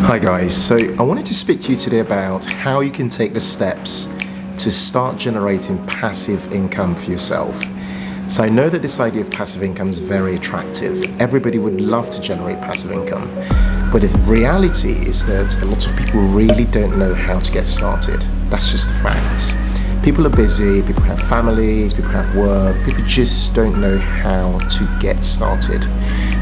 Hi guys, so I wanted to speak to you today about how you can take the steps to start generating passive income for yourself. So I know that this idea of passive income is very attractive. Everybody would love to generate passive income. But the reality is that a lot of people really don't know how to get started. That's just the facts. People are busy, people have families, people have work, people just don't know how to get started.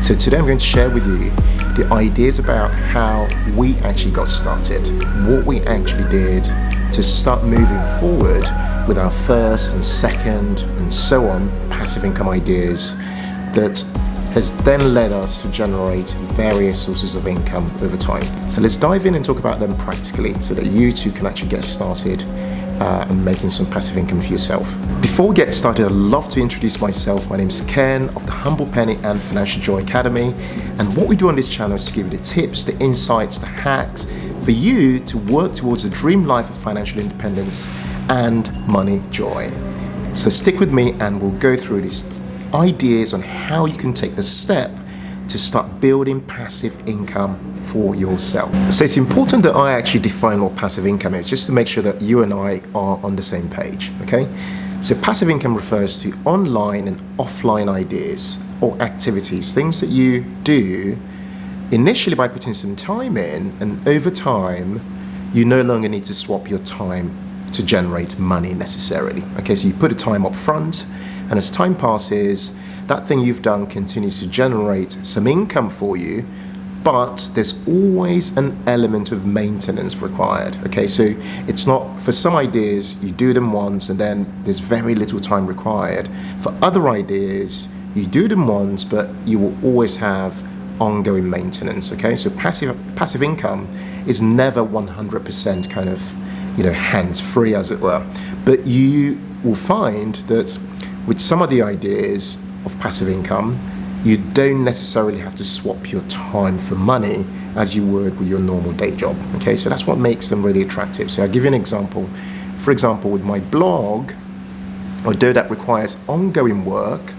So today I'm going to share with you the ideas about how we actually got started, what we actually did to start moving forward with our first and second and so on passive income ideas that has then led us to generate various sources of income over time. So let's dive in and talk about them practically so that you too can actually get started and making some passive income for yourself. Before we get started, I'd love to introduce myself. My name is Ken of the Humble Penny and Financial Joy Academy, and what we do on this channel is to give you the tips, the insights, the hacks for you to work towards a dream life of financial independence and money joy. So stick with me and we'll go through these ideas on how you can take the step to start building passive income for yourself. So it's important that I actually define what passive income is, just to make sure that you and I are on the same page, okay? So passive income refers to online and offline ideas or activities, things that you do initially by putting some time in, and over time, you no longer need to swap your time to generate money necessarily, okay? So you put a time up front, and as time passes, that thing you've done continues to generate some income for you, but there's always an element of maintenance required, okay? So it's not, for some ideas, you do them once and then there's very little time required. For other ideas, you do them once, but you will always have ongoing maintenance, okay? So passive income is never 100% kind of, hands-free, as it were. But you will find that with some of the ideas of passive income, you don't necessarily have to swap your time for money as you would with your normal day job, okay? So that's what makes them really attractive. So I'll give you an example. For example, with my blog, although that requires ongoing work,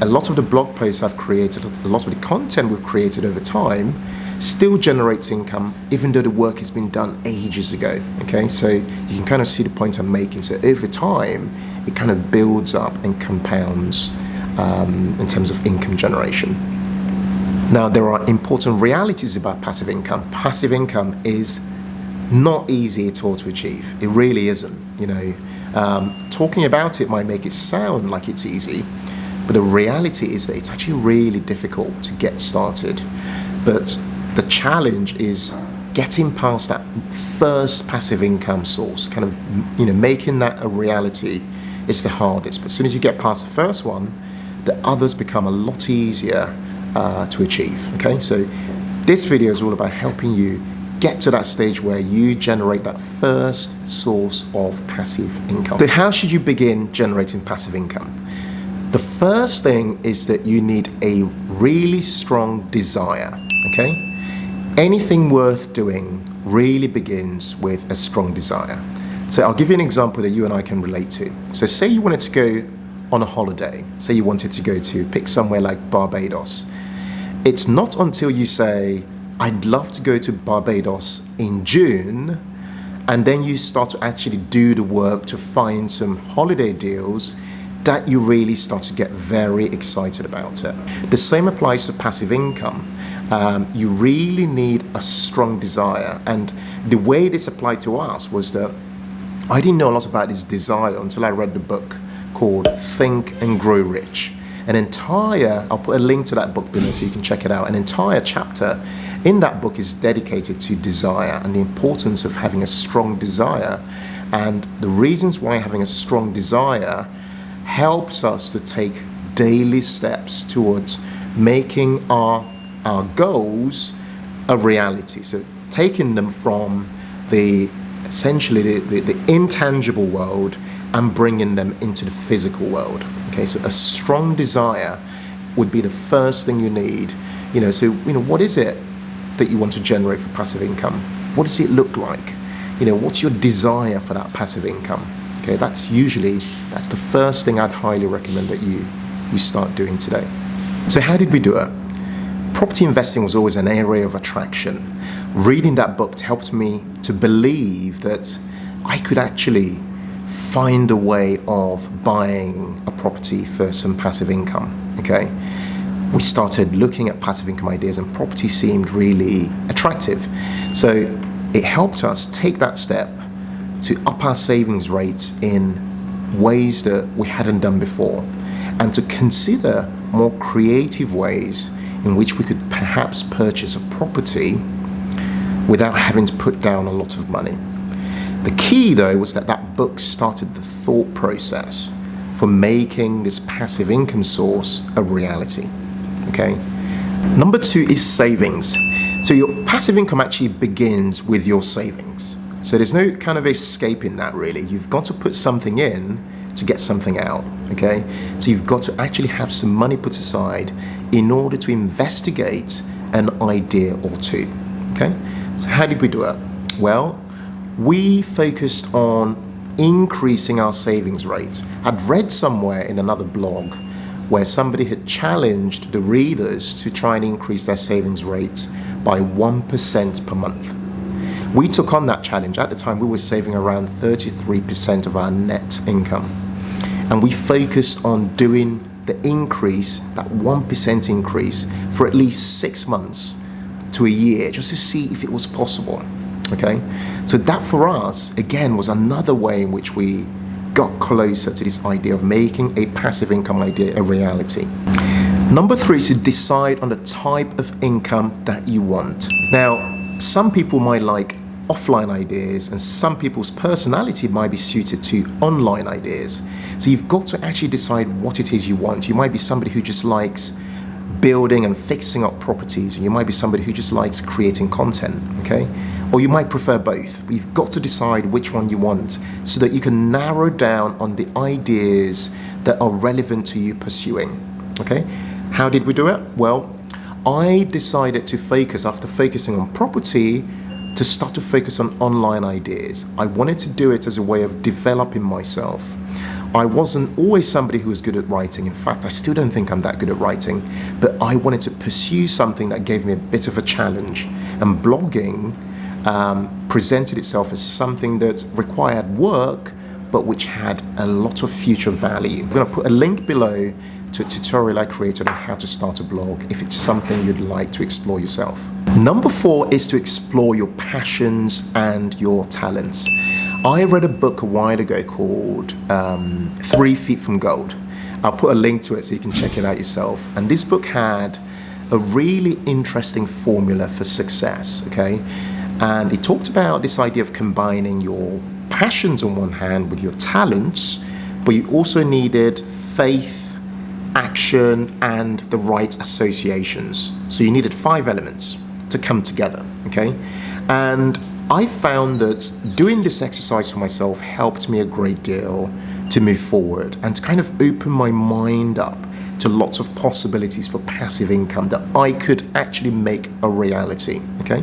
a lot of the blog posts I've created, a lot of the content we've created over time still generates income, even though the work has been done ages ago, okay? So you can kind of see the point I'm making. So over time, it kind of builds up and compounds in terms of income generation. Now, there are important realities about passive income. Passive income is not easy at all to achieve. It really isn't. Talking about it might make it sound like it's easy, but the reality is that it's actually really difficult to get started. But the challenge is getting past that first passive income source, kind of, making that a reality is the hardest. But as soon as you get past the first one, the others become a lot easier to achieve, okay? So this video is all about helping you get to that stage where you generate that first source of passive income. So how should you begin generating passive income? The first thing is that you need a really strong desire, okay? Anything worth doing really begins with a strong desire. So I'll give you an example that you and I can relate to. So say you wanted to go on a holiday. Say you wanted to go to pick somewhere like Barbados. It's not until you say, I'd love to go to Barbados in June, and then you start to actually do the work to find some holiday deals, that you really start to get very excited about it. The same applies to passive income. You really need a strong desire. And the way this applied to us was that I didn't know a lot about this desire until I read the book called Think and Grow Rich. I'll put a link to that book below so you can check it out. An entire chapter in that book is dedicated to desire and the importance of having a strong desire, and the reasons why having a strong desire helps us to take daily steps towards making our goals a reality. So taking them from essentially the intangible world and bringing them into the physical world. Okay, so a strong desire would be the first thing you need. What is it that you want to generate for passive income? What does it look like? What's your desire for that passive income? Okay, that's the first thing I'd highly recommend that you start doing today. So how did we do it? property investing was always an area of attraction. Reading that book helped me to believe that I could actually find a way of buying a property for some passive income, okay? We started looking at passive income ideas and property seemed really attractive. So it helped us take that step to up our savings rates in ways that we hadn't done before, and to consider more creative ways in which we could perhaps purchase a property without having to put down a lot of money. The key, though, was that book started the thought process for making this passive income source a reality, okay? Number 2 is savings. So your passive income actually begins with your savings. So there's no kind of escaping that, really. You've got to put something in to get something out, okay? So you've got to actually have some money put aside in order to investigate an idea or two, okay? So how did we do it? Well, we focused on increasing our savings rate. I'd read somewhere in another blog where somebody had challenged the readers to try and increase their savings rate by 1% per month. We took on that challenge. At the time, we were saving around 33% of our net income. And we focused on doing the increase, that 1% increase, for at least 6 months to a year, just to see if it was possible, okay? So that for us, again, was another way in which we got closer to this idea of making a passive income idea a reality. Number 3 is to decide on the type of income that you want. Now, some people might like offline ideas and some people's personality might be suited to online ideas. So you've got to actually decide what it is you want. You might be somebody who just likes building and fixing up properties, or you might be somebody who just likes creating content, okay? Or you might prefer both. But you've got to decide which one you want so that you can narrow down on the ideas that are relevant to you pursuing, okay? How did we do it? Well, I decided to focus, after focusing on property, to start to focus on online ideas. I wanted to do it as a way of developing myself. I wasn't always somebody who was good at writing. In fact, I still don't think I'm that good at writing, but I wanted to pursue something that gave me a bit of a challenge. And blogging presented itself as something that required work, but which had a lot of future value. I'm going to put a link below to a tutorial I created on how to start a blog if it's something you'd like to explore yourself. Number 4 is to explore your passions and your talents. I read a book a while ago called 3 Feet from Gold. I'll put a link to it so you can check it out yourself. And this book had a really interesting formula for success, okay? And it talked about this idea of combining your passions on one hand with your talents, but you also needed faith, action, and the right associations. So you needed 5 elements to come together, okay? And I found that doing this exercise for myself helped me a great deal to move forward and to kind of open my mind up to lots of possibilities for passive income that I could actually make a reality, okay?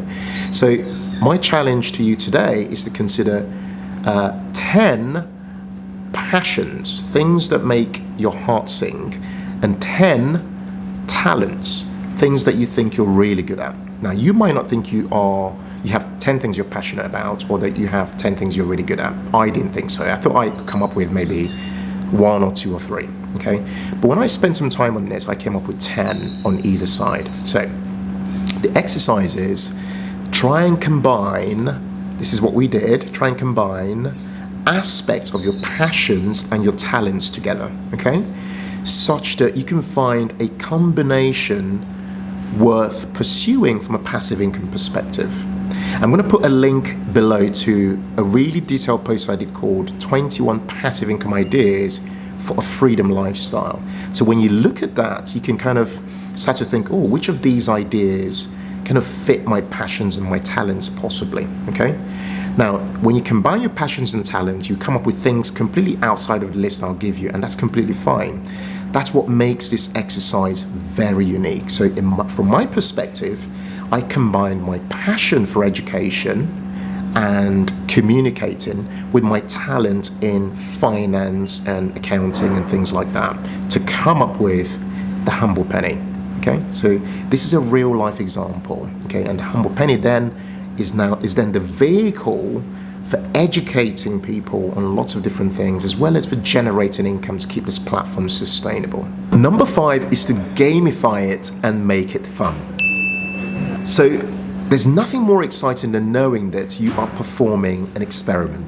So my challenge to you today is to consider 10 passions, things that make your heart sing, and 10 talents, things that you think you're really good at. Now, you might not think you have 10 things you're passionate about, or that you have 10 things you're really good at. I didn't think so. I thought I'd come up with maybe 1 or 2 or 3, okay? But when I spent some time on this, I came up with 10 on either side. So the exercise is try and combine, this is what we did, try and combine aspects of your passions and your talents together, okay? Such that you can find a combination worth pursuing from a passive income perspective. I'm going to put a link below to a really detailed post I did called 21 Passive Income Ideas for a Freedom Lifestyle. So when you look at that, you can kind of start to think, oh, which of these ideas kind of fit my passions and my talents possibly, okay? Now, when you combine your passions and talents, you come up with things completely outside of the list I'll give you, and that's completely fine. That's what makes this exercise very unique. So from my perspective, I combined my passion for education and communicating with my talent in finance and accounting and things like that to come up with the humble penny. Okay, so this is a real life example. Okay, and the Humble Penny then is then the vehicle for educating people on lots of different things, as well as for generating income to keep this platform sustainable. Number 5 is to gamify it and make it fun. So there's nothing more exciting than knowing that you are performing an experiment.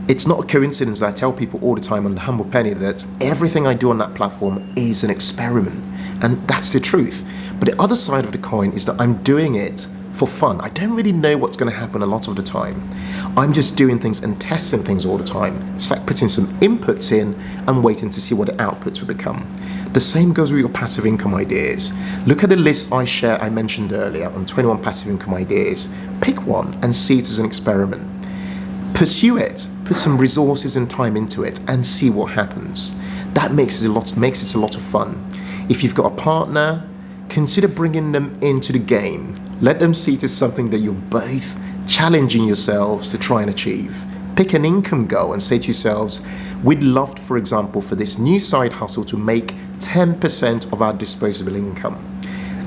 It's not a coincidence that I tell people all the time on the Humble Penny that everything I do on that platform is an experiment. And that's the truth. But the other side of the coin is that I'm doing it for fun. I don't really know what's going to happen a lot of the time. I'm just doing things and testing things all the time. It's like putting some inputs in and waiting to see what the outputs will become. The same goes with your passive income ideas. Look at the list I mentioned earlier on 21 passive income ideas. Pick one and see it as an experiment. Pursue it, put some resources and time into it and see what happens. That makes it a lot of fun. If you've got a partner, consider bringing them into the game. Let them see it as something that you're both challenging yourselves to try and achieve. Pick an income goal and say to yourselves, we'd love, for example, for this new side hustle to make 10% of our disposable income.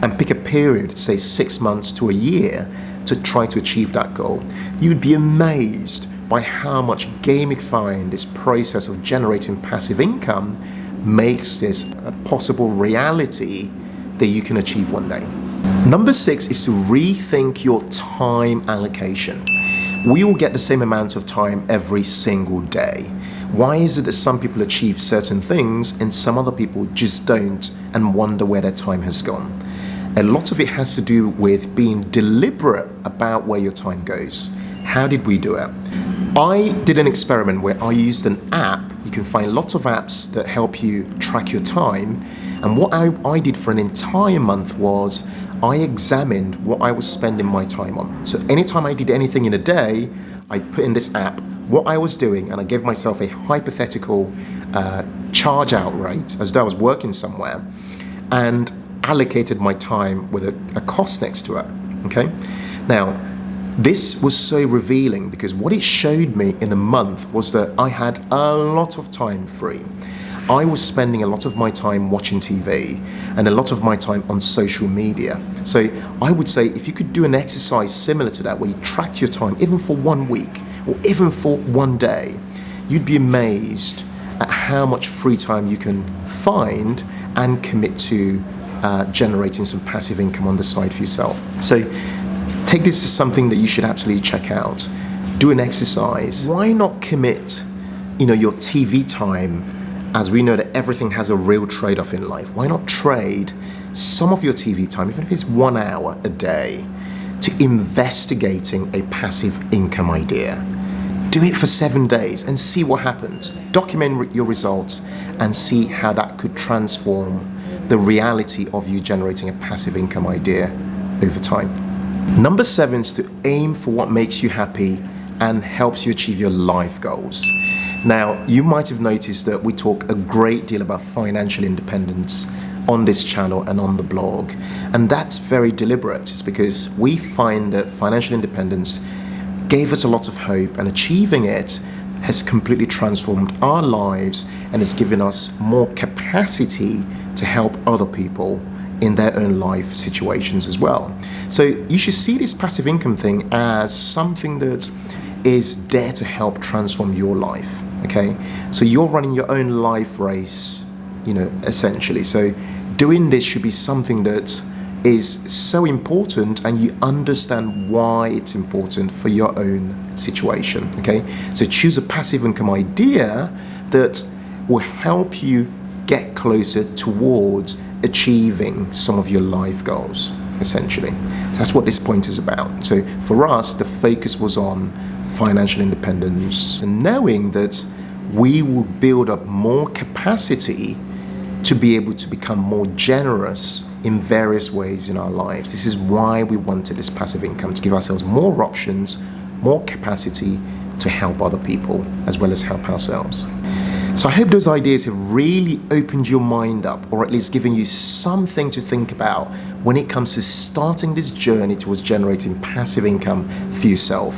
And pick a period, say 6 months to a year, to try to achieve that goal. You'd be amazed by how much gamifying this process of generating passive income makes this a possible reality that you can achieve one day. Number 6 is to rethink your time allocation. We all get the same amount of time every single day. Why is it that some people achieve certain things and some other people just don't and wonder where their time has gone? A lot of it has to do with being deliberate about where your time goes. How did we do it? I did an experiment where I used an app. You can find lots of apps that help you track your time. And what I did for an entire month was I examined what I was spending my time on. So anytime I did anything in a day, I put in this app what I was doing, and I gave myself a hypothetical charge out rate as though I was working somewhere, and allocated my time with a cost next to it. Okay? Now, this was so revealing because what it showed me in a month was that I had a lot of time free. I was spending a lot of my time watching TV and a lot of my time on social media. So I would say if you could do an exercise similar to that where you tracked your time even for 1 week or even for 1 day, you'd be amazed at how much free time you can find and commit to generating some passive income on the side for yourself. So take this as something that you should absolutely check out. Do an exercise. Why not commit, your TV time, as we know that everything has a real trade-off in life? Why not trade some of your TV time, even if it's 1 hour a day, to investigating a passive income idea? Do it for 7 days and see what happens. Document your results and see how that could transform the reality of you generating a passive income idea over time. Number 7 is to aim for what makes you happy and helps you achieve your life goals. Now, you might have noticed that we talk a great deal about financial independence on this channel and on the blog, and that's very deliberate. It's because we find that financial independence gave us a lot of hope, and achieving it has completely transformed our lives and has given us more capacity to help other people in their own life situations as well. So you should see this passive income thing as something that is there to help transform your life. Okay, so you're running your own life race, essentially. So doing this should be something that is so important, and you understand why it's important for your own situation. Okay, so choose a passive income idea that will help you get closer towards achieving some of your life goals, essentially. So that's what this point is about. So for us, the focus was on financial independence and knowing that we will build up more capacity to be able to become more generous in various ways in our lives. This is why we wanted this passive income, to give ourselves more options, more capacity to help other people as well as help ourselves. So I hope those ideas have really opened your mind up, or at least given you something to think about when it comes to starting this journey towards generating passive income for yourself.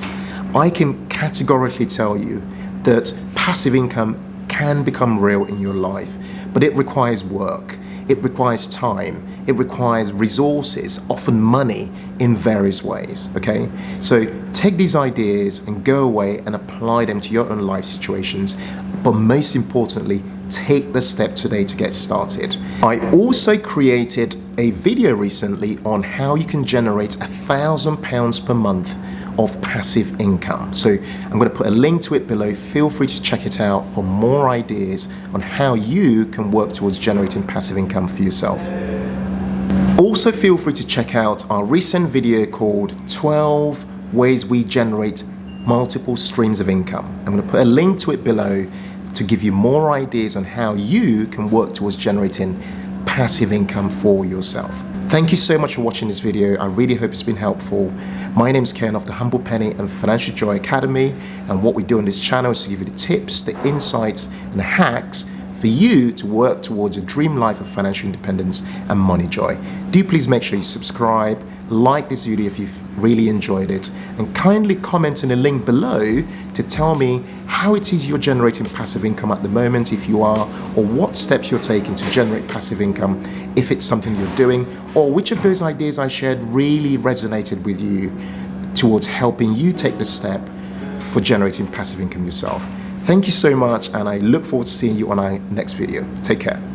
I can categorically tell you that passive income can become real in your life, but it requires work. it requires time, it requires resources, often money, in various ways, okay? So take these ideas and go away and apply them to your own life situations, but most importantly, take the step today to get started. I also created a video recently on how you can generate £1,000 per month of passive income. So I'm going to put a link to it below. Feel free to check it out for more ideas on how you can work towards generating passive income for yourself. Also feel free to check out our recent video called 12 Ways We Generate Multiple Streams of Income. I'm going to put a link to it below to give you more ideas on how you can work towards generating passive income for yourself. Thank you so much for watching this video. I really hope it's been helpful. My name is Ken of the Humble Penny and Financial Joy Academy, and what we do on this channel is to give you the tips, the insights, and the hacks for you to work towards a dream life of financial independence and money joy. Do please make sure you subscribe, like this video if you've really enjoyed it, and kindly comment in the link below to tell me how it is you're generating passive income at the moment, if you are, or what steps you're taking to generate passive income, if it's something you're doing, or which of those ideas I shared really resonated with you towards helping you take the step for generating passive income yourself. Thank you so much, and I look forward to seeing you on our next video. Take care.